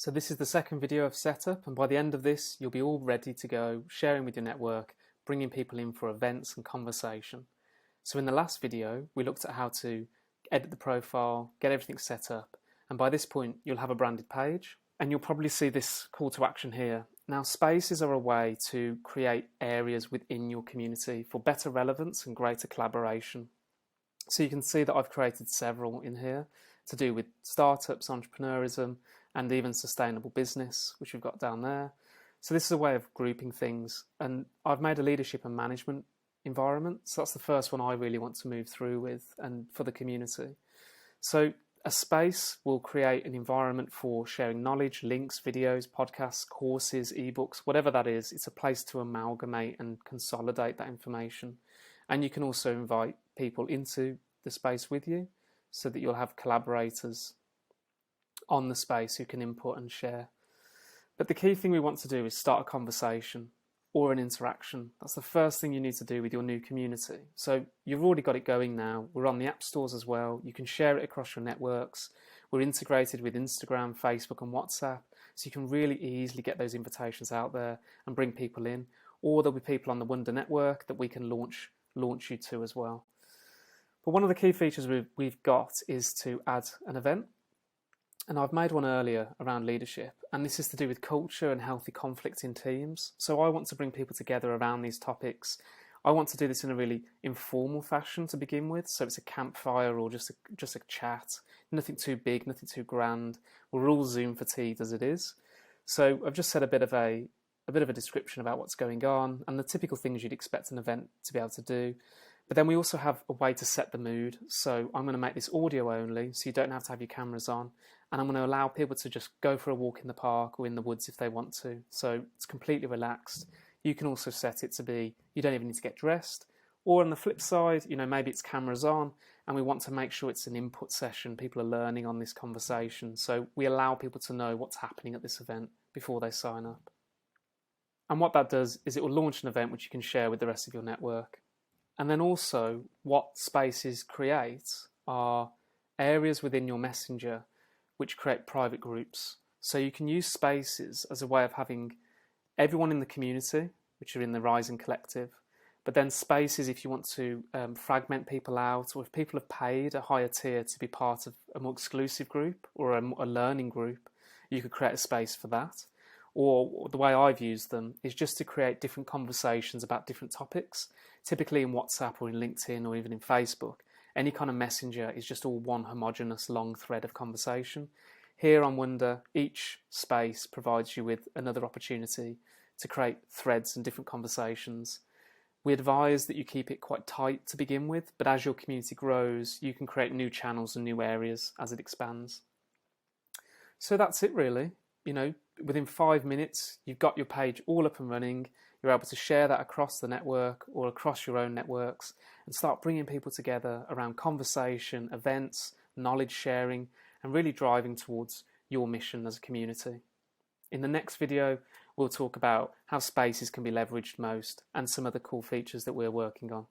So this is the second video of setup, and by the end of this you'll be all ready to go, sharing with your network, bringing people in for events and conversation. So in the last video we looked at how to edit the profile, get everything set up, and by this point you'll have a branded page and you'll probably see this call to action here. Now spaces are a way to create areas within your community for better relevance and greater collaboration. So you can see that I've created several in here to do with startups, entrepreneurism, and even sustainable business, which we've got down there. So this is a way of grouping things, and I've made a leadership and management environment. So that's the first one I really want to move through with and for the community. So a space will create an environment for sharing knowledge, links, videos, podcasts, courses, ebooks, whatever that is. It's a place to amalgamate and consolidate that information. And you can also invite people into the space with you so that you'll have collaborators on the space who can input and share. But the key thing we want to do is start a conversation or an interaction. That's the first thing you need to do with your new community. So you've already got it going now. We're on the app stores as well. You can share it across your networks. We're integrated with Instagram, Facebook and WhatsApp, so you can really easily get those invitations out there and bring people in. Or there'll be people on the WONDR network that we can launch you to as well. But one of the key features we've got is to add an event. And I've made one earlier around leadership, and this is to do with culture and healthy conflict in teams. So I want to bring people together around these topics. I want to do this in a really informal fashion to begin with, so it's a campfire or just a chat. Nothing too big, nothing too grand. We're all Zoom fatigued as it is. So I've just said a bit of a description about what's going on and the typical things you'd expect an event to be able to do. But then we also have a way to set the mood. So I'm going to make this audio only, so you don't have to have your cameras on. And I'm going to allow people to just go for a walk in the park or in the woods if they want to. So it's completely relaxed. You can also set it to be, you don't even need to get dressed. Or on the flip side, maybe it's cameras on and we want to make sure it's an input session. People are learning on this conversation. So we allow people to know what's happening at this event before they sign up. And what that does is it will launch an event which you can share with the rest of your network. And then also what spaces create are areas within your messenger which create private groups. So you can use spaces as a way of having everyone in the community, which are in the Rising Collective, but then spaces if you want to fragment people out, or if people have paid a higher tier to be part of a more exclusive group or a learning group, you could create a space for that. Or the way I've used them is just to create different conversations about different topics, typically in WhatsApp or in LinkedIn or even in Facebook. Any kind of messenger is just all one homogeneous long thread of conversation. Here on WONDR, each space provides you with another opportunity to create threads and different conversations. We advise that you keep it quite tight to begin with, but as your community grows, you can create new channels and new areas as it expands. So that's it really. Within 5 minutes, you've got your page all up and running. You're able to share that across the network or across your own networks and start bringing people together around conversation, events, knowledge sharing, and really driving towards your mission as a community. In the next video, we'll talk about how spaces can be leveraged most and some other cool features that we're working on.